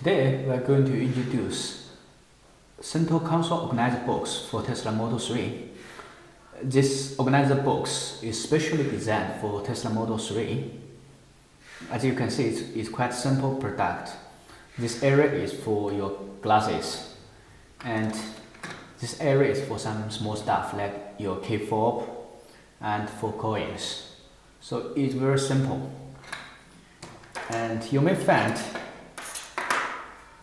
Today we are going to introduce central console organizer box for Tesla Model 3. This organizer box is specially designed for Tesla Model 3. As you can see, it's quite simple product. This area is for your glasses, and this area is for some small stuff like your key fob and for coins. So it's very simple. And you may find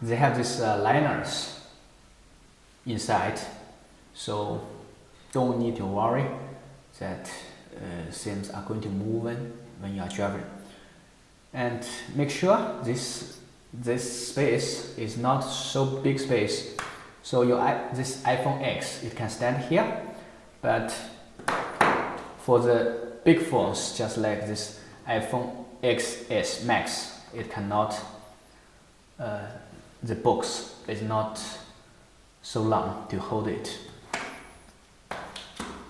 they have these liners inside, so don't need to worry that things are going to move when you are driving. And make sure this space is not so big space, so this iPhone X, it can stand here, but for the big phones just like this iPhone XS Max, it cannot, the box is not so long to hold it.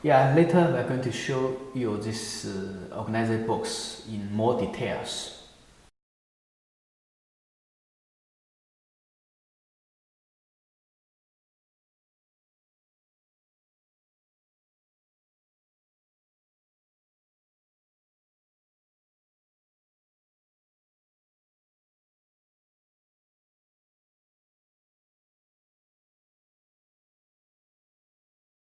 Yeah, later we're going to show you this organizer box in more details.